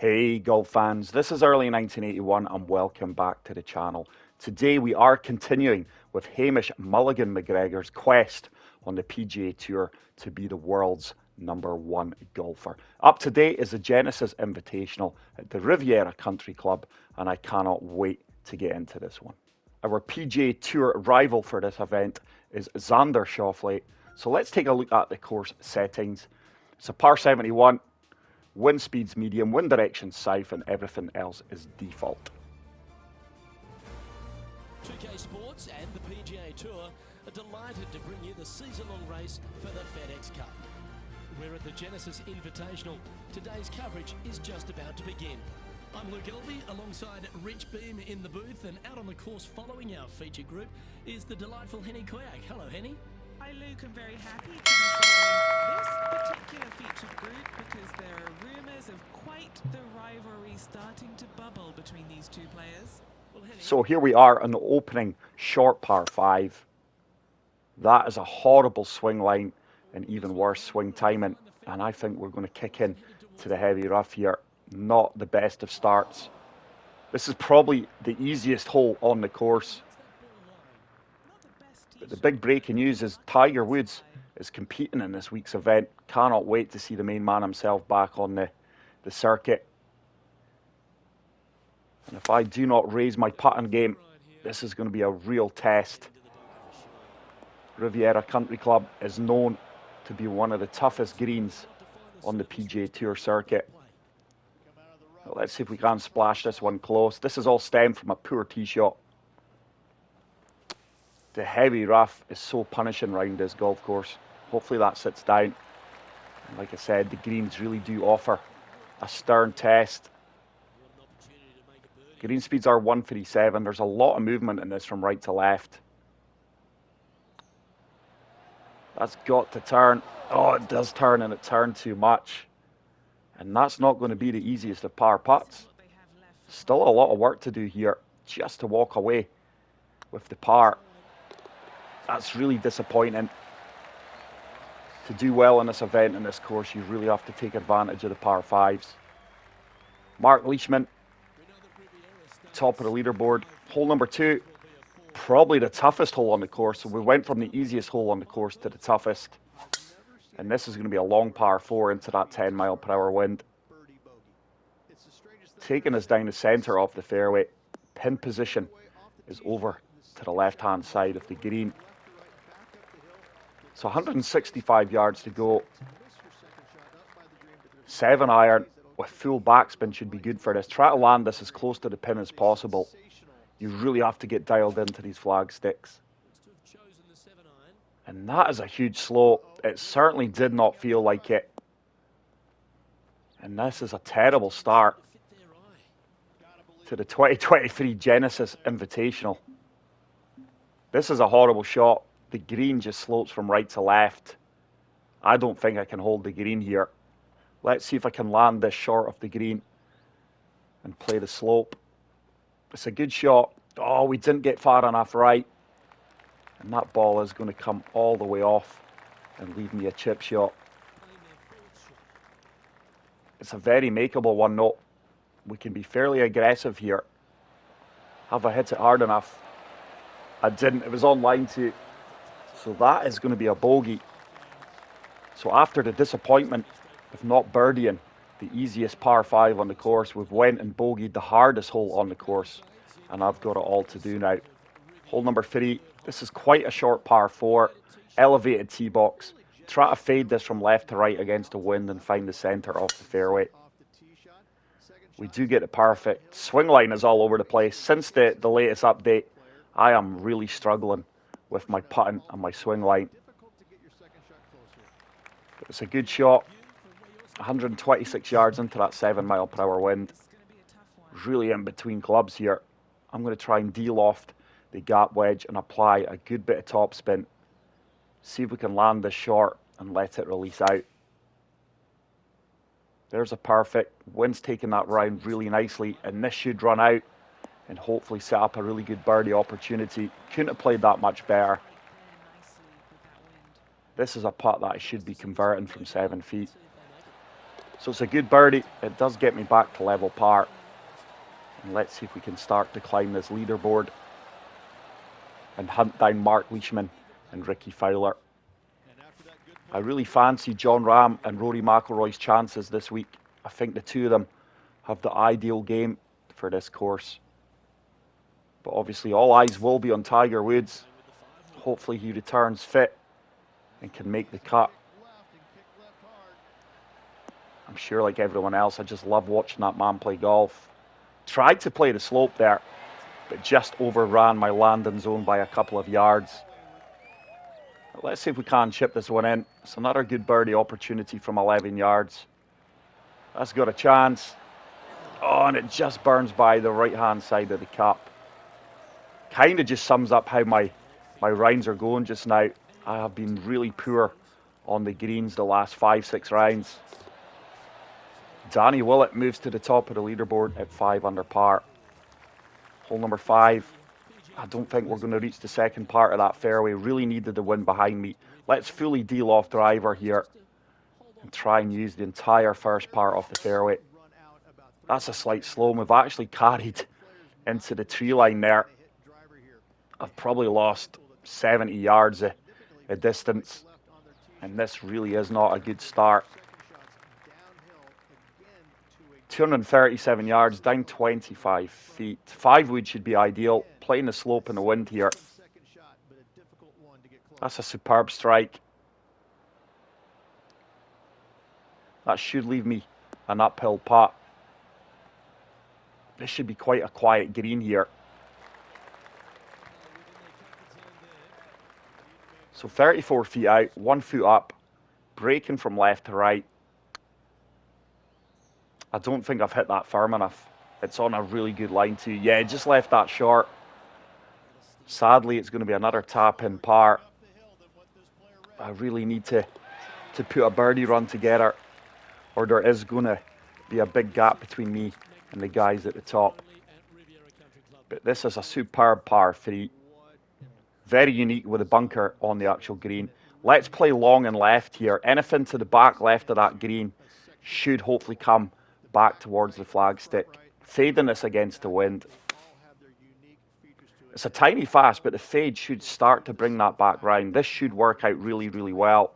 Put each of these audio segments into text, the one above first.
Hey golf fans, this is early 1981 and welcome back to the channel. Today we are continuing with Hamish Mulligan McGregor's quest on the PGA Tour to be the world's #1 golfer. Up to date is the Genesis Invitational at the Riviera Country Club, and I cannot wait to get into this one. Our PGA Tour rival for this event is Xander Schauffele, so let's take a look at the course settings. It's a par 71. Wind speed's medium, wind direction south, and everything else is default. 2K Sports and the PGA Tour are delighted to bring you the season-long race for the FedEx Cup. We're at the Genesis Invitational. Today's coverage is just about to begin. I'm Luke Elvey alongside Rich Beam in the booth, and out on the course following our feature group is the delightful Henny Koyak. Hello, Henny. Hi Luke, I'm very happy to be following this particular featured group because there are rumours of quite the rivalry starting to bubble between these two players. So here we are on the opening short par 5. That is a horrible swing line and even worse swing timing, and I think we're going to kick in to the heavy rough here. Not the best of starts. This is probably the easiest hole on the course. But the big breaking news is Tiger Woods is competing in this week's event. Cannot wait to see the main man himself back on the circuit. And if I do not raise my putting game, this is going to be a real test. Riviera Country Club is known to be one of the toughest greens on the PGA Tour circuit. Now let's see if we can splash this one close. This is all stemmed from a poor tee shot. The heavy rough is so punishing around this golf course. Hopefully that sits down. And like I said, the greens really do offer a stern test. Green speeds are 137. There's a lot of movement in this from right to left. That's got to turn. Oh, it does turn, and it turned too much. And that's not going to be the easiest of par putts. Still a lot of work to do here just to walk away with the par. That's really disappointing. To do well in this event, in this course, you really have to take advantage of the par 5s. Mark Leishman, top of the leaderboard. Hole number 2, probably the toughest hole on the course. So we went from the easiest hole on the course to the toughest. And this is going to be a long par 4 into that 10-mile-per-hour wind. Taking us down the centre of the fairway. Pin position is over to the left-hand side of the green. So 165 yards to go. 7-iron with full backspin should be good for this. Try to land this as close to the pin as possible. You really have to get dialed into these flag sticks. And that is a huge slope. It certainly did not feel like it. And this is a terrible start to the 2023 Genesis Invitational. This is a horrible shot. The green just slopes from right to left. I don't think I can hold the green here. Let's see if I can land this short of the green and play the slope. It's a good shot. Oh, we didn't get far enough right. And that ball is going to come all the way off and leave me a chip shot. It's a very makeable one, though. We can be fairly aggressive here. Have I hit it hard enough? I didn't. It was on line too. So that is going to be a bogey. So after the disappointment of not birdieing the easiest par 5 on the course, we've went and bogeyed the hardest hole on the course. And I've got it all to do now. Hole number 3. This is quite a short par 4. Elevated tee box. Try to fade this from left to right against the wind and find the centre of the fairway. We do get the perfect. Swing line is all over the place. Since the latest update, I am really struggling with my putting and my swing line. But it's a good shot. 126 yards into that 7-mile-per-hour wind. Really in between clubs here. I'm going to try and de-loft the gap wedge and apply a good bit of topspin. See if we can land this short and let it release out. There's a perfect. Wind's taking that round really nicely, and this should run out and hopefully set up a really good birdie opportunity. Couldn't have played that much better. This is a putt that I should be converting from 7 feet. So it's a good birdie. It does get me back to level par. And let's see if we can start to climb this leaderboard and hunt down Mark Leishman and Ricky Fowler. I really fancy Jon Rahm and Rory McIlroy's chances this week. I think the two of them have the ideal game for this course. But obviously all eyes will be on Tiger Woods. Hopefully he returns fit and can make the cut. I'm sure like everyone else, I just love watching that man play golf. Tried to play the slope there, but just overran my landing zone by a couple of yards. Let's see if we can chip this one in. It's another good birdie opportunity from 11 yards. That's got a chance. Oh, and it just burns by the right-hand side of the cup. Kind of just sums up how my rounds are going just now. I have been really poor on the greens the last 5-6 rounds. Danny Willett moves to the top of the leaderboard at 5 under par. Hole number 5. I don't think we're going to reach the second part of that fairway. Really needed the wind behind me. Let's fully deal off driver here and try and use the entire first part of the fairway. That's a slight slow move. I actually carried into the tree line there. I've probably lost 70 yards a distance, and this really is not a good start. 237 yards, down 25 feet. 5 wood should be ideal. Playing the slope in the wind here. That's a superb strike. That should leave me an uphill putt. This should be quite a quiet green here. So 34 feet out, 1 foot up, breaking from left to right. I don't think I've hit that firm enough. It's on a really good line too. Yeah, just left that short. Sadly, it's going to be another tap in par. I really need to put a birdie run together, or there is going to be a big gap between me and the guys at the top. But this is a superb par 3. Very unique with a bunker on the actual green. Let's play long and left here. Anything to the back left of that green should hopefully come back towards the flagstick. Fading this against the wind. It's a tiny fast, but the fade should start to bring that back round. This should work out really, really well.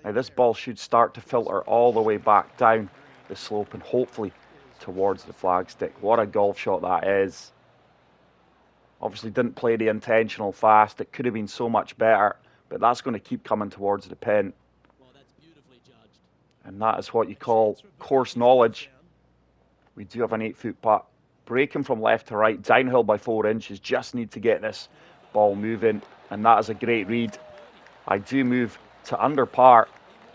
Now this ball should start to filter all the way back down the slope and hopefully towards the flagstick. What a golf shot that is. Obviously didn't play the intentional fast. It could have been so much better, but that's going to keep coming towards the pin. And that is what you call course knowledge. We do have an 8-foot putt. Breaking from left to right, downhill by 4 inches. Just need to get this ball moving, and that is a great read. I do move to under par,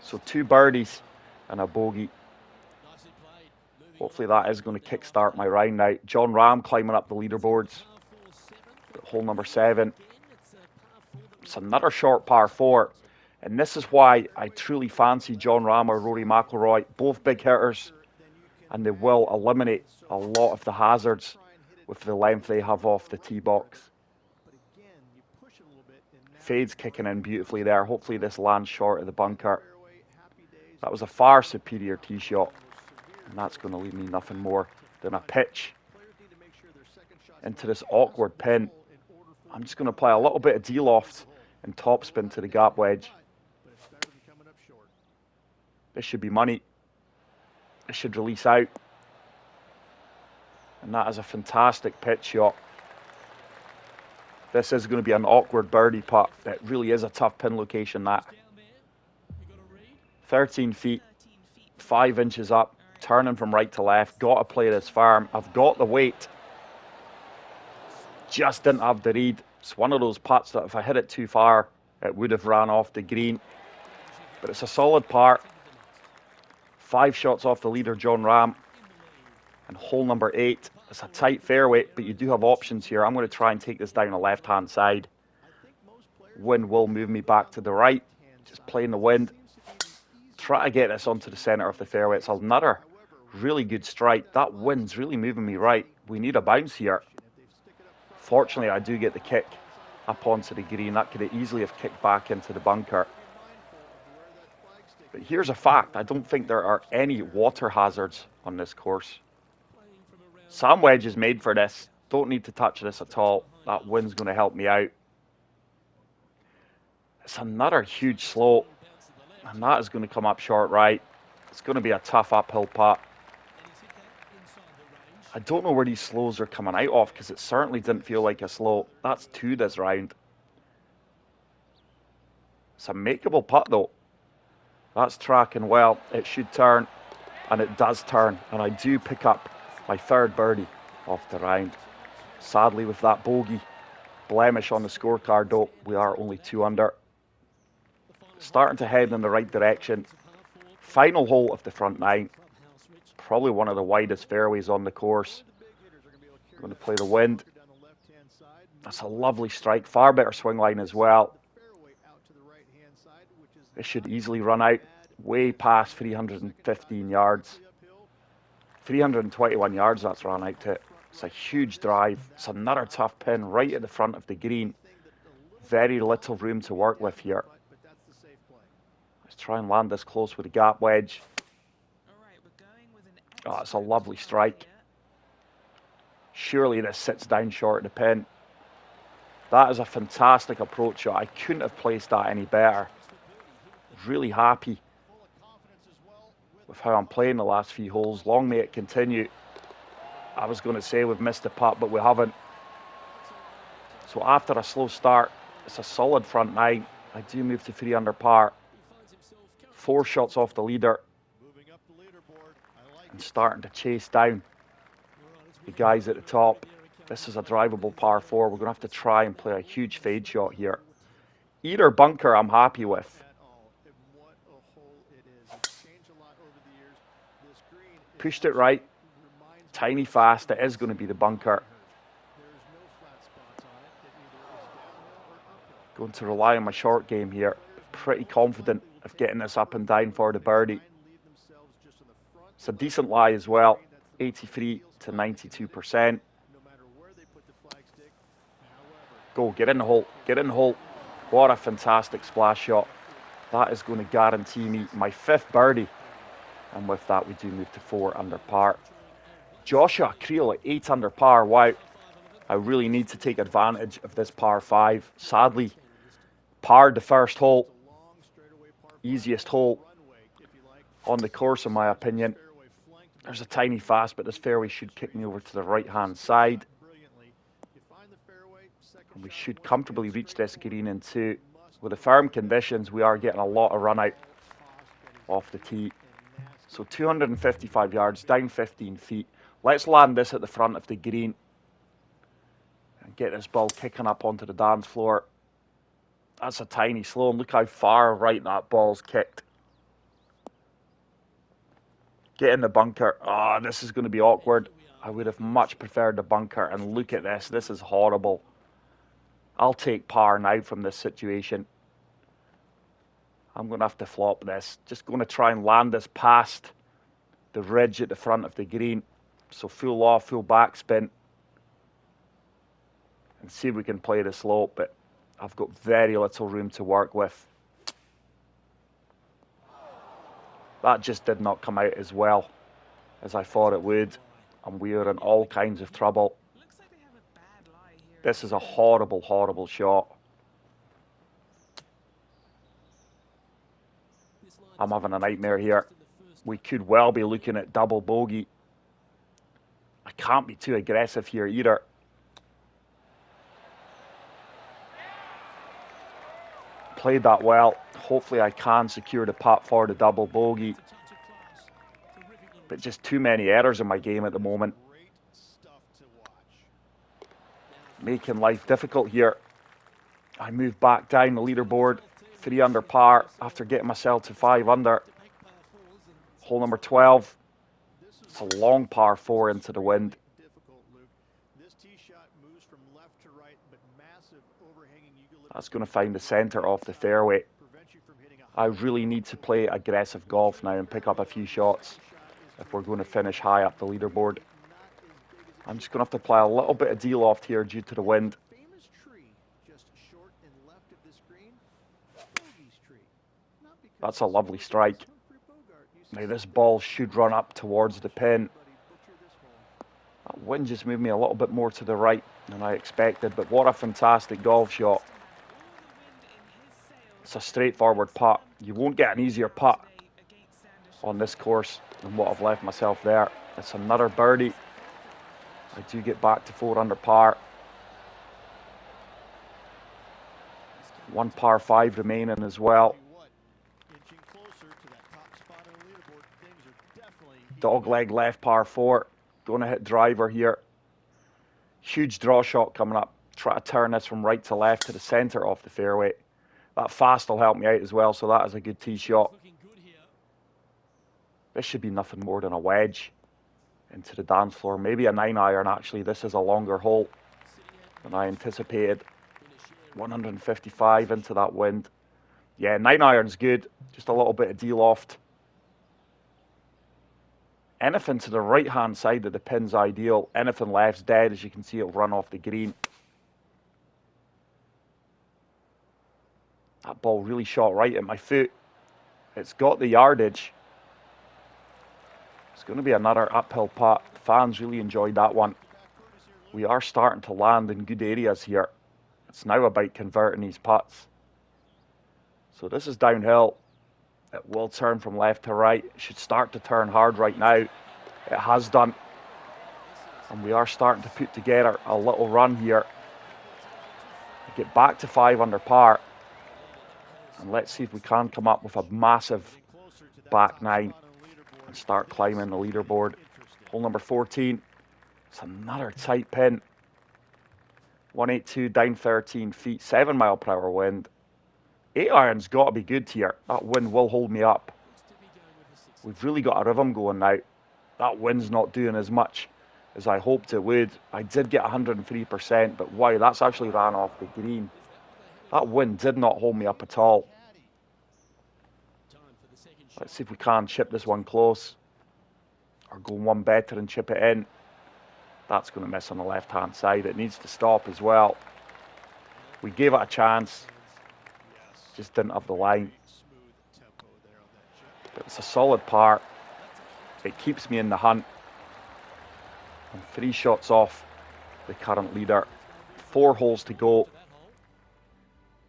so 2 birdies and a bogey. Hopefully that is going to kickstart my round now. Jon Rahm climbing up the leaderboards. Hole number 7. It's another short par 4. And this is why I truly fancy Jon Rahm or Rory McIlroy. Both big hitters. And they will eliminate a lot of the hazards with the length they have off the tee box. Fade's kicking in beautifully there. Hopefully this lands short of the bunker. That was a far superior tee shot. And that's going to leave me nothing more than a pitch into this awkward pin. I'm just going to apply a little bit of D-loft and topspin to the gap wedge. This should be money. This should release out. And that is a fantastic pitch shot. This is going to be an awkward birdie putt. It really is a tough pin location, that. 13 feet, 5 inches up, turning from right to left. Got to play this firm. I've got the weight. Just didn't have the read. It's one of those putts that if I hit it too far, it would have ran off the green. But it's a solid par. 5 shots off the leader, Jon Rahm. And hole number 8. It's a tight fairway, but you do have options here. I'm going to try and take this down the left-hand side. Wind will move me back to the right. Just playing the wind. Try to get this onto the centre of the fairway. It's another really good strike. That wind's really moving me right. We need a bounce here. Fortunately, I do get the kick up onto the green. That could have easily have kicked back into the bunker. But here's a fact. I don't think there are any water hazards on this course. Sand wedge is made for this. Don't need to touch this at all. That wind's going to help me out. It's another huge slope. And that is going to come up short right. It's going to be a tough uphill putt. I don't know where these slows are coming out of because it certainly didn't feel like a slow. That's 2 this round. It's a makeable putt though. That's tracking well. It should turn, and it does turn. And I do pick up my 3rd birdie of the round. Sadly, with that bogey blemish on the scorecard though, we are only 2 under. Starting to head in the right direction. Final hole of the front 9. Probably one of the widest fairways on the course. Going to play the wind. That's a lovely strike. Far better swing line as well. This should easily run out way past 315 yards. 321 yards that's run out to. It's a huge drive. It's another tough pin right at the front of the green. Very little room to work with here. Let's try and land this close with a gap wedge. Oh, it's a lovely strike. Surely this sits down short of the pin. That is a fantastic approach shot. I couldn't have placed that any better. Really happy with how I'm playing the last few holes. Long may it continue. I was going to say we've missed the putt, but we haven't. So after a slow start, it's a solid front 9. I do move to 3 under par. 4 shots off the leader. And starting to chase down the guys at the top. This is a drivable par 4. We're going to have to try and play a huge fade shot here. Either bunker I'm happy with. Pushed it right. Tiny fast. It is going to be the bunker. Going to rely on my short game here. Pretty confident of getting this up and down for the birdie. It's a decent lie as well. 83 to 92%. Go, get in the hole. Get in the hole. What a fantastic splash shot. That is going to guarantee me my 5th birdie. And with that, we do move to 4 under par. Joshua Creel at 8 under par. Wow. I really need to take advantage of this par 5. Sadly, parred the first hole. Easiest hole on the course, in my opinion. There's a tiny fast, but this fairway should kick me over to the right-hand side. And we should comfortably reach this green in 2. With the firm conditions, we are getting a lot of run out off the tee. So 255 yards, down 15 feet. Let's land this at the front of the green. And get this ball kicking up onto the dance floor. That's a tiny slow, and look how far right that ball's kicked. Get in the bunker. Oh, this is going to be awkward. I would have much preferred the bunker, and look at this. This is horrible. I'll take par now from this situation. I'm going to have to flop this. Just going to try and land this past the ridge at the front of the green. So full off, full backspin. And see if we can play the slope, but I've got very little room to work with. That just did not come out as well as I thought it would. And we are in all kinds of trouble. This is a horrible, horrible shot. I'm having a nightmare here. We could well be looking at double bogey. I can't be too aggressive here either. Played that well. Hopefully I can secure the putt for the double bogey. But just too many errors in my game at the moment. Making life difficult here. I move back down the leaderboard. 3 under par after getting myself to 5 under. Hole number 12. It's a long par 4 into the wind. That's going to find the centre off the fairway. I really need to play aggressive golf now and pick up a few shots if we're going to finish high up the leaderboard. I'm just going to have to play a little bit of de-loft here due to the wind. That's a lovely strike. Now this ball should run up towards the pin. That wind just moved me a little bit more to the right than I expected, but what a fantastic golf shot. It's a straightforward putt. You won't get an easier putt on this course than what I've left myself there. It's another birdie. I do get back to 4 under par. 1 par 5 remaining as well. Dogleg left par 4. Going to hit driver here. Huge draw shot coming up. Try to turn this from right to left to the centre of the fairway. That fast will help me out as well, so that is a good tee shot. This should be nothing more than a wedge into the dance floor. Maybe a 9-iron actually. This is a longer hole than I anticipated. 155 into that wind. Yeah, 9-iron's good. Just a little bit of de-loft. Anything to the right-hand side of the pin's ideal. Anything left's dead. As you can see, it'll run off the green. That ball really shot right at my foot. It's got the yardage. It's going to be another uphill putt. The fans really enjoyed that one. We are starting to land in good areas here. It's now about converting these putts. So this is downhill. It will turn from left to right. It should start to turn hard right now. It has done. And we are starting to put together a little run here. Get back to 5 under par. And let's see if we can come up with a massive back 9 and start climbing the leaderboard. Hole number 14. It's another tight pin. 182 down 13 feet, 7 mile per hour wind. 8-iron's got to be good here. That wind will hold me up. We've really got a rhythm going now. That wind's not doing as much as I hoped it would. I did get 103%, but wow, that's actually ran off the green. That wind did not hold me up at all. Let's see if we can chip this one close. Or go one better and chip it in. That's going to miss on the left-hand side. It needs to stop as well. We gave it a chance. Just didn't have the line. But it's a solid par. It keeps me in the hunt. I'm 3 shots off the current leader. 4 holes to go.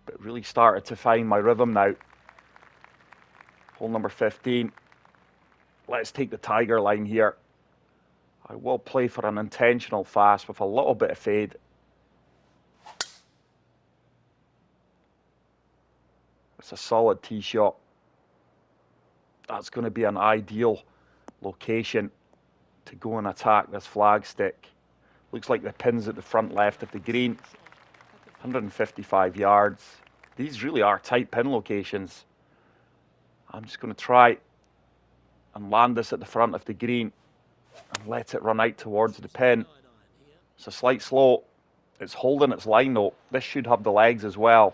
But really started to find my rhythm now. Hole number 15. Let's take the tiger line here. I will play for an intentional fast with a little bit of fade. It's a solid tee shot. That's going to be an ideal location to go and attack this flag stick. Looks like the pin's at the front left of the green. 155 yards. These really are tight pin locations. I'm just going to try and land this at the front of the green and let it run out towards the pin. It's a slight slope. It's holding its line though. This should have the legs as well.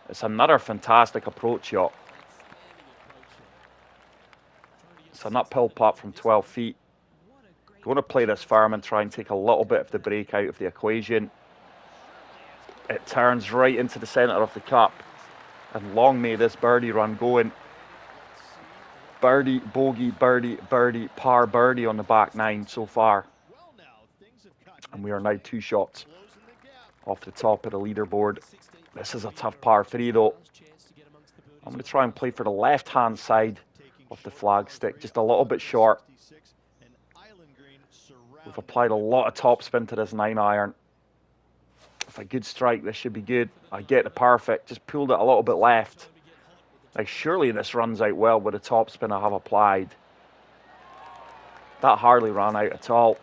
It's another fantastic approach shot. It's an uphill putt from 12 feet. Going to play this firm and try and take a little bit of the break out of the equation. It turns right into the centre of the cup. And long may this birdie run going. Birdie, bogey, birdie, birdie, par birdie on the back 9 so far. And we are now 2 shots off the top of the leaderboard. This is a tough par 3 though. I'm going to try and play for the left-hand side of the flag stick, just a little bit short. We've applied a lot of topspin to this 9-iron. With a good strike, this should be good. I get the perfect, just pulled it a little bit left. Now surely this runs out well with the topspin I have applied. That hardly ran out at all.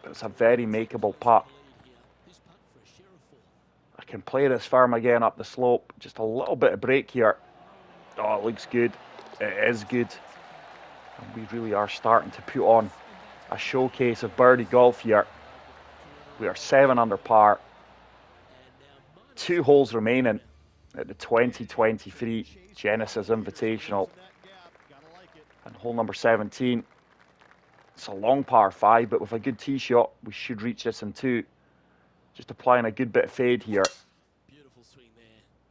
But it's a very makeable putt. I can play this firm again up the slope. Just a little bit of break here. Oh, it looks good. It is good. And we really are starting to put on a showcase of birdie golf here. We are 7 under par. 2 holes remaining at the 2023 Genesis Invitational. And hole number 17. It's a long par 5, but with a good tee shot, we should reach this in 2. Just applying a good bit of fade here.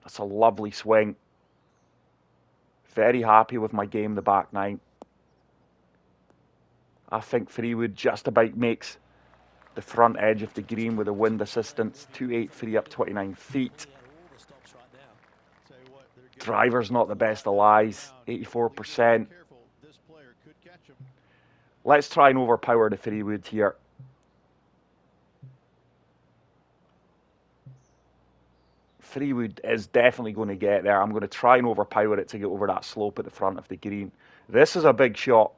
That's a lovely swing. Very happy with my game, the back nine. I think 3-wood just about makes the front edge of the green with a wind assistance. 283 up 29 feet. Driver's not the best of lies, 84%. Let's try and overpower the 3-wood here. Three-wood is definitely going to get there. I'm going to try and overpower it to get over that slope at the front of the green. This is a big shot.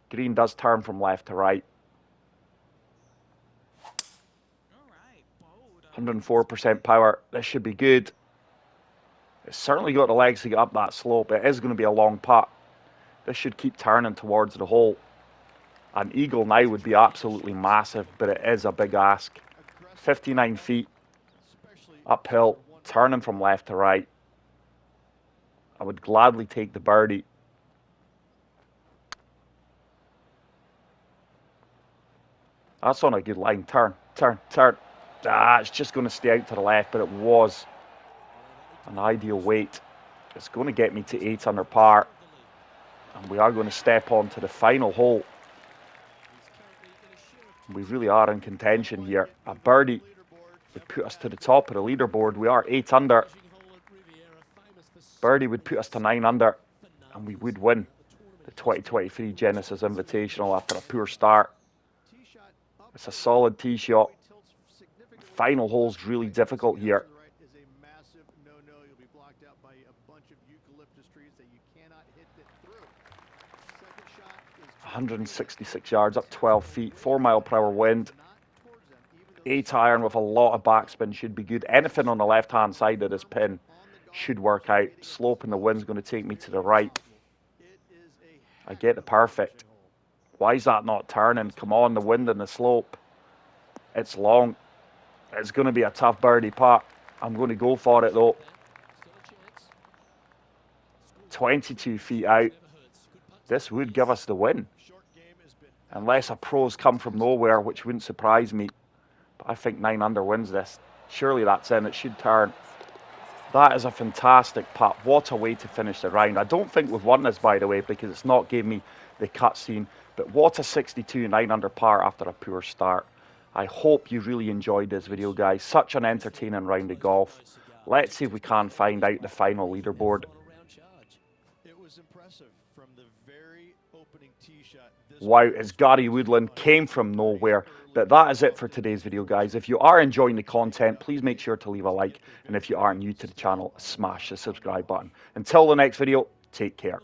Green does turn from left to right. 104% power. This should be good. It's certainly got the legs to get up that slope. It is going to be a long putt. This should keep turning towards the hole. An eagle now would be absolutely massive, but it is a big ask. 59 feet. Uphill, turning from left to right. I would gladly take the birdie. That's on a good line. Turn, turn, turn. It's just going to stay out to the left, but it was an ideal weight. It's going to get me to 8 under par. And we are going to step on to the final hole. We really are in contention here. A birdie would put us to the top of the leaderboard. We are 8 under. Birdie would put us to 9 under. And we would win the 2023 Genesis Invitational after a poor start. It's a solid tee shot. Final hole's really difficult here. 166 yards up 12 feet, 4 mile per hour wind. 8 iron with a lot of backspin should be good. Anything on the left hand side of this pin should work out. Slope in the wind's going to take me to the right. I get the perfect. Why is that not turning? Come on, the wind and the slope. It's long. It's going to be a tough birdie putt. I'm going to go for it though. 22 feet out. This would give us the win. Unless a pro's come from nowhere, which wouldn't surprise me. But I think 9 under wins this. Surely that's in. It should turn. That is a fantastic putt. What a way to finish the round. I don't think we've won this, by the way, because it's not gave me the cutscene. But what a 62, 9 under par after a poor start. I hope you really enjoyed this video, guys. Such an entertaining round of golf. Let's see if we can find out the final leaderboard. Wow, it's Gary Woodland, came from nowhere. But that is it for today's video, guys. If you are enjoying the content, please make sure to leave a like. And if you are new to the channel, smash the subscribe button. Until the next video, take care.